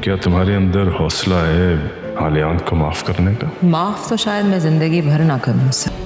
क्या तुम्हारे अंदर हौसला है आलियान को माफ करने का? माफ तो शायद मैं जिंदगी भर ना करूं उससे।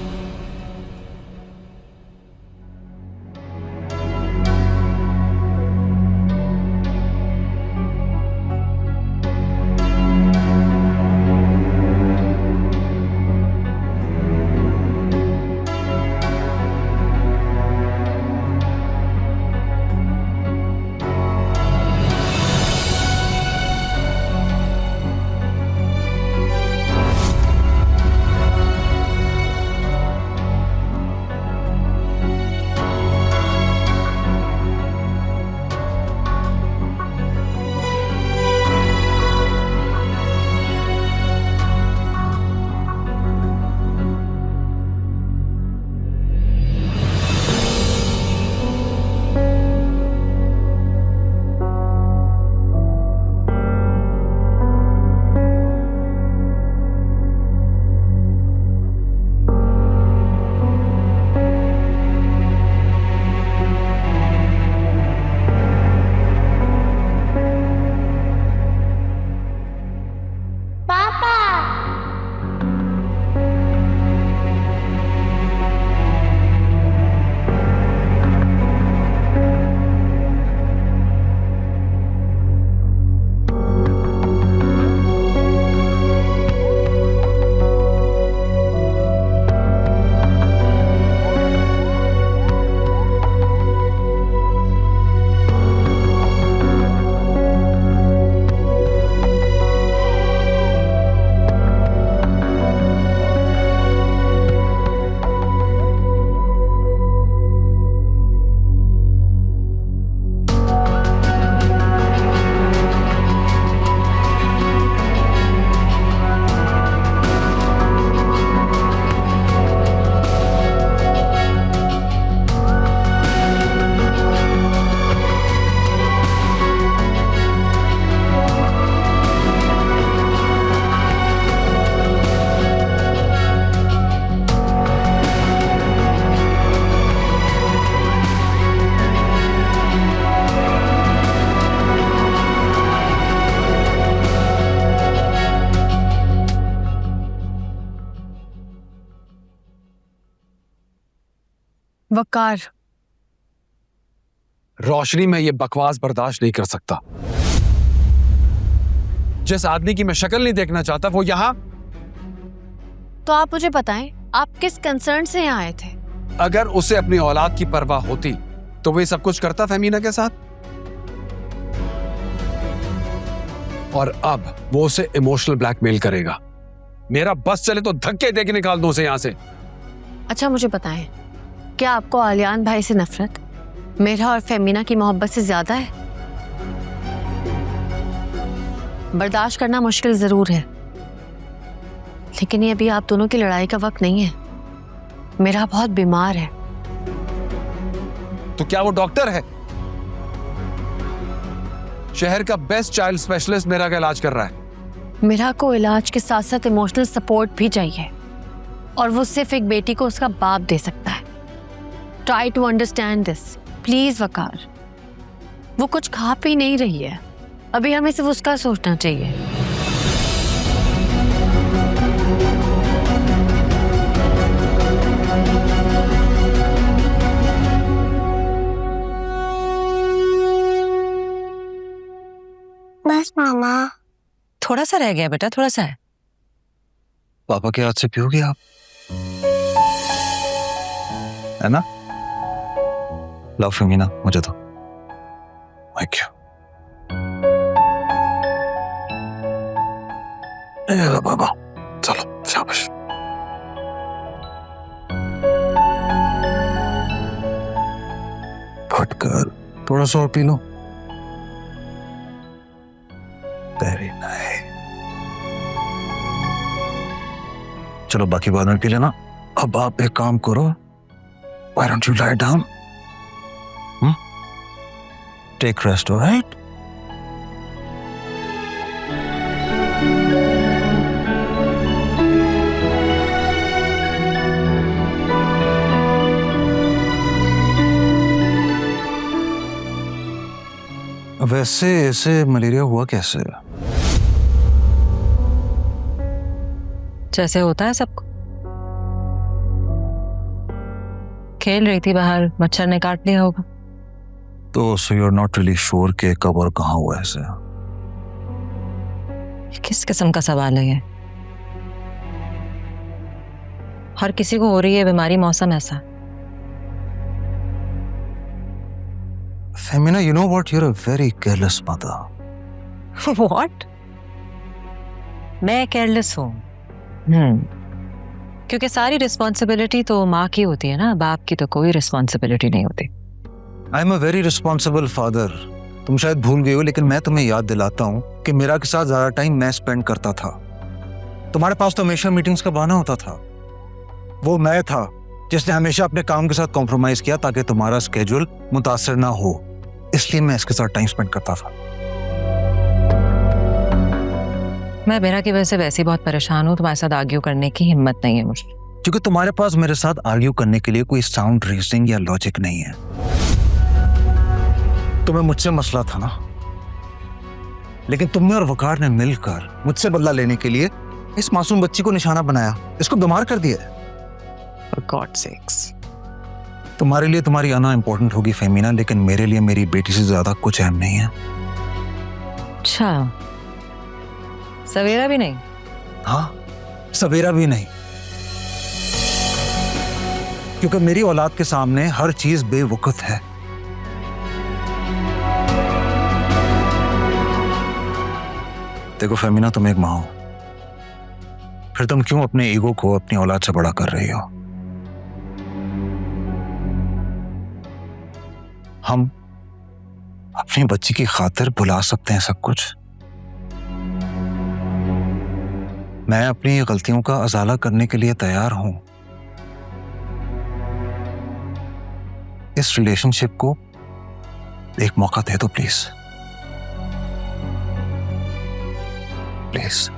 वकार, रोशनी, मैं ये बकवास बर्दाश्त नहीं कर सकता। जिस आदमी की मैं शक्ल नहीं देखना चाहता वो यहाँ। तो आप मुझे बताएं, आप किस कंसर्न से यहाँ आए थे? अगर उसे अपनी औलाद की परवाह होती तो वो सब कुछ करता फहमीना के साथ, और अब वो उसे इमोशनल ब्लैकमेल करेगा। मेरा बस चले तो धक्के देके निकाल दो उसे यहाँ से। अच्छा मुझे बताएं, क्या आपको आलियान भाई से नफरत मेरा और फेमिना की मोहब्बत से ज्यादा है? बर्दाश्त करना मुश्किल जरूर है, लेकिन ये अभी आप दोनों की लड़ाई का वक्त नहीं है। मेरा बहुत बीमार है। तो क्या वो डॉक्टर है? शहर का बेस्ट चाइल्ड स्पेशलिस्ट मेरा का इलाज कर रहा है। मेरा को इलाज के साथ साथ इमोशनल सपोर्ट भी चाहिए, और वो सिर्फ एक बेटी को उसका बाप दे सकता है। Try to understand this please Waqar. वो कुछ खा पी नहीं रही है, अभी हमें सिर्फ उसका सोचना चाहिए। बस मामा। थोड़ा सा रह गया बेटा, थोड़ा सा है। पापा के हाथ से पियोगे आप, है ना? लाओ फेमिना, मुझे दो। Thank you. बाबा चलो शाबाश। फटकर थोड़ा सा और पी लो। Very nice. चलो बाकी बाद में पी लेना। अब आप एक काम करो, why don't you lie down? Take rest, all right? वैसे ऐसे मलेरिया हुआ कैसे? जैसे होता है सबको। खेल रही थी बाहर, मच्छर ने काट लिया होगा। तो so you are not really sure कि कब और कहाँ हुआ ऐसे? किस किस्म का सवाल है ये? हर किसी को हो रही है बीमारी, मौसम ऐसा। Femina, you know what? You're a very careless mother. What? मैं केयरलेस हूँ? क्योंकि सारी रिस्पॉन्सिबिलिटी तो माँ की होती है ना, बाप की तो कोई रिस्पॉन्सिबिलिटी नहीं होती। I'm a very responsible father. तुम शायद भूल गई हो, लेकिन मैं तुम्हें याद दिलाता हूँ कि मेरा के साथ ज्यादा टाइम मैं स्पेंड करता था। तुम्हारे पास तो हमेशा मीटिंग्स का बहाना होता था। वो मैं था जिसने हमेशा अपने काम के साथ कॉम्प्रोमाइज किया ताकि तुम्हारा स्केड्यूल मुतासर ना हो, इसलिए मैं इसके साथ टाइम स्पेंड करता था। मैं बेरा की वजह से वैसे ही बहुत परेशान हूँ, तुम्हारे साथ आर्ग्यू करने की हिम्मत नहीं है मुझे। क्योंकि तुम्हारे पास मेरे साथ आर्ग्यू करने के लिए कोई साउंड रीजनिंग या लॉजिक नहीं है। तुम्हें मुझसे मसला था ना, लेकिन तुमने और वकार ने मिलकर मुझसे बदला लेने के लिए इस मासूम बच्ची को निशाना बनाया, इसको बीमार कर दिया। For God's sakes. तुम्हारे लिए तुम्हारी आना इंपॉर्टेंट होगी फेमिना, लेकिन मेरे लिए मेरी बेटी से ज्यादा कुछ अहम नहीं है। अच्छा, सवेरा भी नहीं? हाँ, सवेरा भी नहीं, क्योंकि मेरी औलाद के सामने हर चीज बेवकूफ है। देखो फेमिना, तुम एक माँ हो, फिर तुम क्यों अपने ईगो को अपनी औलाद से बड़ा कर रही हो? हम अपनी बच्ची की खातिर भुला सकते हैं सब कुछ। मैं अपनी गलतियों का अजाला करने के लिए तैयार हूं। इस रिलेशनशिप को एक मौका दे दो प्लीज, प्लीज।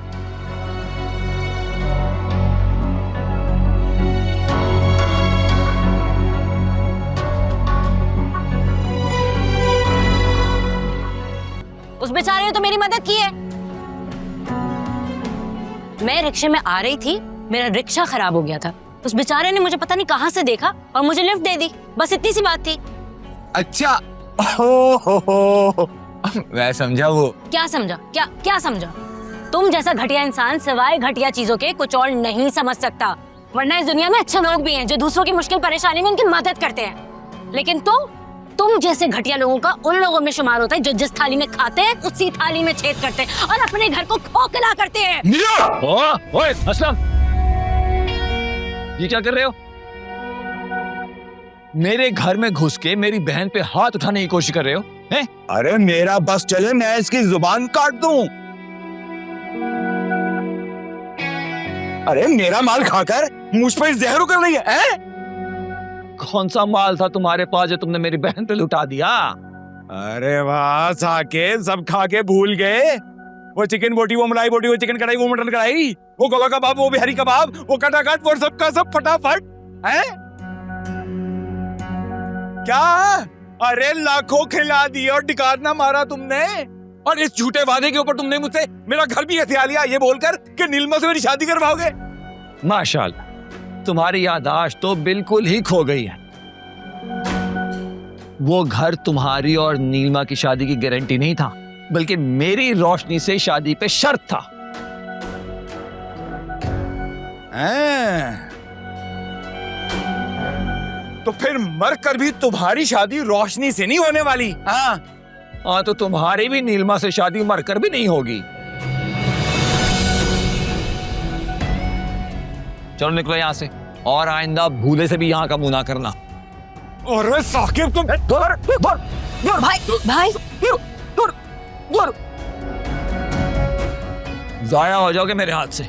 उस बेचारे ने तो मेरी मदद की है। मैं रिक्शे में आ रही थी, मेरा रिक्शा खराब हो गया था, उस बेचारे ने मुझे पता नहीं कहां से देखा और मुझे लिफ्ट दे दी, बस इतनी सी बात थी। अच्छा, हो। मैं समझा। वो क्या समझा? क्या समझा? तुम जैसा घटिया इंसान सिवाय घटिया चीजों के कुछ और नहीं समझ सकता, वरना इस दुनिया में अच्छे लोग भी हैं जो दूसरों की मुश्किल परेशानी में उनकी मदद करते हैं, लेकिन तुम जैसे घटिया लोगों का उन लोगों में शुमार होता है जो जिस थाली में खाते हैं उसी थाली में छेद करते हैं और अपने घर को खोखला करते हैं। ओए असलम, ये क्या कर रहे हो? मेरे घर में घुस के मेरी बहन पे हाथ उठाने की कोशिश कर रहे हो हैं? अरे मेरा बस चले, मैं इसकी जुबान काट दूं। अरे मेरा माल खाकर मुझ पर जहर कर रही है? कौन सा माल था तुम्हारे पास जो तुमने मेरी बहन पे लुटा दिया? अरे वाह साकिब, सब खा के भूल गए। वो चिकन बोटी, वो मलाई बोटी, वो चिकन कढ़ाई, वो मटन कढ़ाई, वो गोला कबाब, वो बिहारी कबाब, वो कटाकट, वो सबका सब फटाफट है क्या? अरे लाखों खिला दिए और डिकार ना मारा तुमने, और इस झूठे वादे के ऊपर तुमने मुझसे मेरा घर भी हथिया लिया ये बोलकर कि नीलमा से मेरी शादी करवाओगे। माशाल्लाह, तुम्हारी याददाश्त तो बिल्कुल ही खो गई है। वो घर तुम्हारी और नीलमा की शादी की गारंटी नहीं था, बल्कि मेरी रोशनी से शादी पे शर्त था। तो फिर मरकर भी तुम्हारी शादी रोशनी से नहीं होने वाली। हाँ, तो तुम्हारी भी नीलमा से शादी मरकर भी नहीं होगी। चलो निकलो यहाँ से, और आइंदा भूले से भी यहाँ का मुंह ना करना। अरे साकिब तुम भाई जाया हो जाओगे मेरे हाथ से।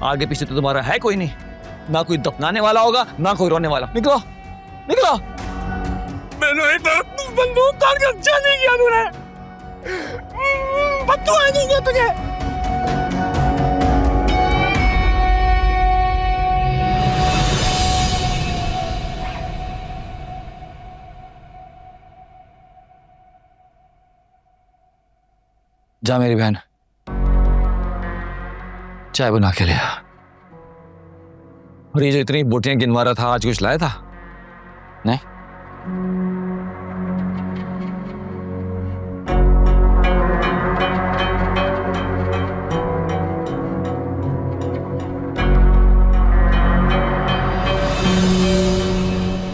आगे पीछे तो तुम्हारा है कोई नहीं, ना कोई दफनाने वाला होगा ना कोई रोने वाला। निकलो निकलो। मैंने बंदूक काट के अच्छा नहीं किया तूने, बददुआ नहीं दिया तुझे। जा मेरी बहन, चाय बना के ले आ। और ये जो इतनी बोटियां गिनवा रहा था, आज कुछ लाया था? नहीं।